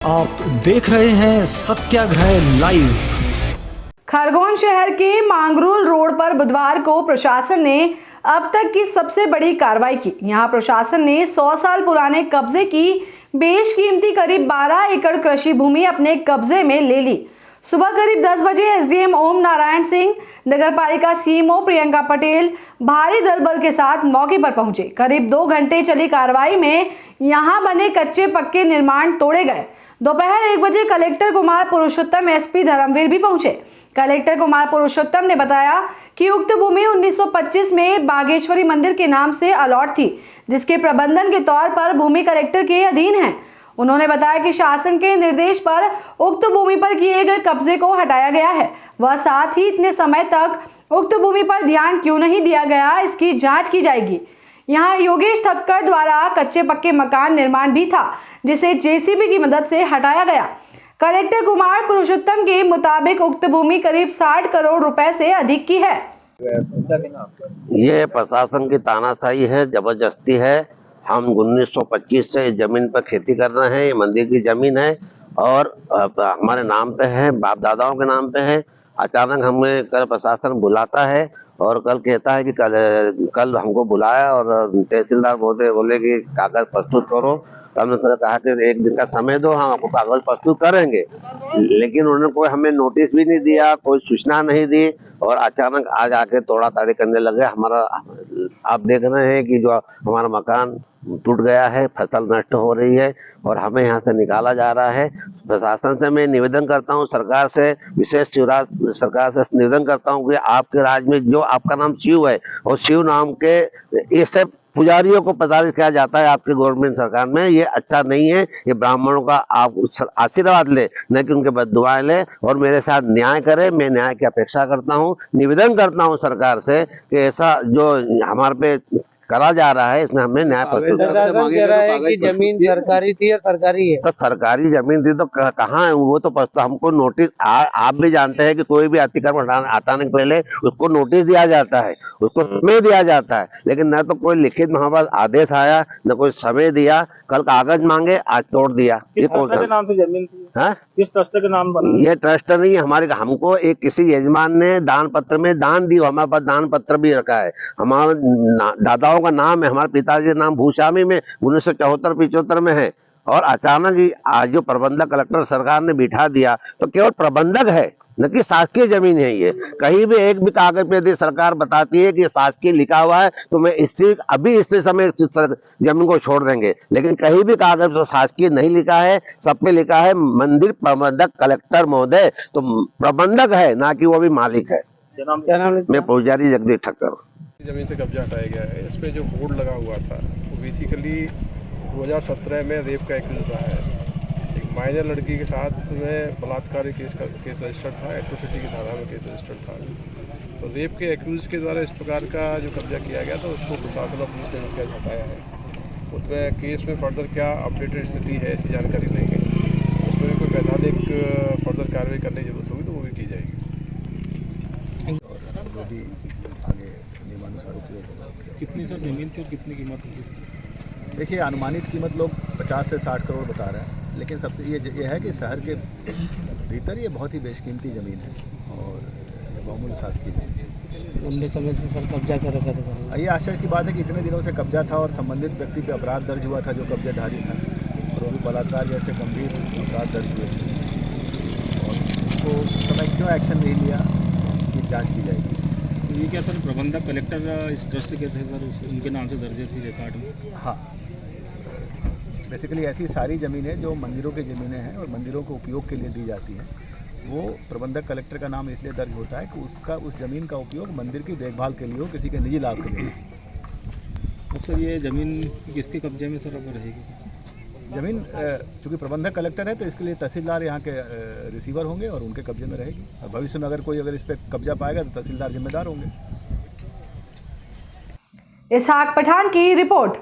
आप देख रहे हैं सत्याग्रह लाइव। खरगोन शहर के मांगरोल रोड पर बुधवार को प्रशासन ने अब तक की सबसे बड़ी कार्रवाई की। यहां प्रशासन ने 100 साल पुराने कब्जे की बेशकीमती करीब 12 एकड़ कृषि भूमि अपने कब्जे में ले ली। सुबह करीब 10 बजे एसडीएम ओम नारायण सिंह, नगरपालिका सीएमओ प्रियंका पटेल भारी दलबल के साथ मौके पर पहुंचे। करीब 2 घंटे चली कार्रवाई में यहां बने कच्चे पक्के निर्माण तोड़े गए। दोपहर 1 बजे कलेक्टर कुमार पुरुषोत्तम, एसपी धर्मवीर भी पहुंचे। कलेक्टर कुमार पुरुषोत्तम ने बताया कि उक्त भूमि 1925 में बागेश्वरी मंदिर के नाम से अलॉट थी, जिसके प्रबंधन के तौर पर भूमि कलेक्टर के अधीन है। उन्होंने बताया कि शासन के निर्देश पर उक्त भूमि पर किए गए कब्जे को हटाया गया है। वह साथ ही इतने समय तक उक्त भूमि पर ध्यान क्यों नहीं दिया गया, इसकी जांच की जाएगी। यहाँ योगेश ठक्कर द्वारा कच्चे पक्के मकान निर्माण भी था, जिसे जेसीबी की मदद से हटाया गया। कलेक्टर कुमार पुरुषोत्तम के मुताबिक उक्त भूमि करीब 60 करोड़ रुपए से अधिक की है। ये प्रशासन की तानाशाही है, जबरदस्ती है। हम 1925 से जमीन पर खेती कर रहे हैं। ये मंदिर की जमीन है और हमारे नाम पे है, बाप दादाओं के नाम पे है। अचानक हमें कल प्रशासन बुलाता है और कल कहता है कि कल हमको बुलाया और तहसीलदार बोले कि कागज प्रस्तुत करो। तो हमने कहा कि 1 दिन का समय दो, हम आपको कागज प्रस्तुत करेंगे। लेकिन उन्होंने कोई हमें नोटिस भी नहीं दिया, कोई सूचना नहीं दी और अचानक आज आके तोड़ा ताड़ी करने लगे। हमारा आप देख रहे हैं कि जो हमारा मकान टूट गया है, फसल नष्ट हो रही है और हमें यहाँ से निकाला जा रहा है। प्रशासन से मैं निवेदन करता हूँ, सरकार से, विशेष शिवराज सरकार से निवेदन करता हूँ कि आपके राज्य में जो आपका नाम शिव है और शिव नाम के ये सब पुजारियों को प्रताड़ित किया जाता है आपके गवर्नमेंट सरकार में, ये अच्छा नहीं है। ये ब्राह्मणों का आप आशीर्वाद ले, न कि उनके बददुआएं ले और मेरे साथ न्याय करे। मैं न्याय की अपेक्षा करता हूँ, निवेदन करता हूँ सरकार से कि ऐसा जो हमारे पे करा जा रहा है इसमें हमें न्याय प्रस्तुत प्रशासन कह रहा है कि जमीन सरकारी थी या सरकारी है। तो सरकारी जमीन थी तो कहाँ है वो, तो हमको नोटिस आप भी जानते हैं कि कोई भी अतिक्रमण हटाने के पहले उसको नोटिस दिया जाता है, उसको समय दिया जाता है। लेकिन न तो कोई लिखित हमारे पास आदेश आया, न कोई समय दिया। कल कागज मांगे, आज तोड़ दिया। ये कौन सा नाम से जमीन थी? हाँ, किस ट्रस्ट के नाम बना? ये ट्रस्ट नहीं है हमारे, हमको एक किसी यजमान ने दान पत्र में दान दी। हमारे पास दान पत्र भी रखा है। हमारे दादाओं का नाम है, हमारे पिताजी का नाम भूस्वामी में 1974-75 में है। और अचानक ही आज जो प्रबंधक कलेक्टर सरकार ने बिठा दिया, तो केवल प्रबंधक है, न कि शासकीय जमीन है। ये कहीं भी एक भी कागज पे यदि सरकार बताती है कि शासकीय लिखा हुआ है तो मैं इसी समय जमीन को छोड़ देंगे। लेकिन कहीं भी कागज तो शासकीय नहीं लिखा है, सब पे लिखा है मंदिर प्रबंधक कलेक्टर महोदय। तो प्रबंधक है, ना कि वो भी मालिक है। क्या नाम? मैं पुजारी जगदीश ठक्कर। जमीन से कब्जा हटाया गया है। इस पे जो बोर्ड लगा हुआ था वो बेसिकली 2017 में रेप का एक्यूज रहा है। एक माइनर लड़की के साथ में बलात्कार केस रजिस्टर्ड था, एट्रोसिटी की धारा में केस रजिस्टर्ड था। तो रेप के एक्यूज के द्वारा इस प्रकार का जो कब्जा किया गया था उसको प्रशासन और पुलिस ने मिलकर हटाया है। उसमें केस में फर्दर क्या अपडेटेड स्थिति है इसकी जानकारी लेंगे। उसमें भी कोई वैधानिक फर्दर कार्रवाई करने की जरूरत होगी तो वो भी की जाएगी। कितनी सर जमीन थी और कितनी कीमत होगी? देखिए, अनुमानित कीमत लोग 50 से 60 करोड़ बता रहे हैं, लेकिन सबसे ये है कि शहर के भीतर ये बहुत ही बेशकीमती ज़मीन है और बहुमूल्य शासकीय ज़मीन। लंबे समय से सर कब्जा कर रखा था सर। ये आश्चर्य की बात है कि इतने दिनों से कब्जा था और संबंधित व्यक्ति पे अपराध दर्ज हुआ था जो कब्जाधारी था, और वो भी बलात्कार जैसे गंभीर अपराध दर्ज हुए थे। और उसको उस समय क्यों एक्शन नहीं लिया, इसकी जाँच की जाएगी। ये क्या सर प्रबंधक कलेक्टर इस ट्रस्ट के थे सर, उनके नाम से दर्ज थी रिकॉर्ड में? हाँ, बेसिकली ऐसी सारी ज़मीनें जो मंदिरों की ज़मीनें हैं और मंदिरों को उपयोग के लिए दी जाती हैं, वो प्रबंधक कलेक्टर का नाम इसलिए दर्ज होता है कि उस ज़मीन का उपयोग मंदिर की देखभाल के लिए हो, किसी के निजी लाभ के लिए। अब सर ये ज़मीन किसके कब्जे में सर अब रहेगी सर? ज़मीन चूँकि प्रबंधक कलेक्टर है तो इसके लिए तहसीलदार यहाँ के रिसीवर होंगे और उनके कब्जे में रहेगी। और भविष्य में अगर इस पर कब्जा पाएगा तो तहसीलदार जिम्मेदार होंगे। इसहाक पठान की रिपोर्ट।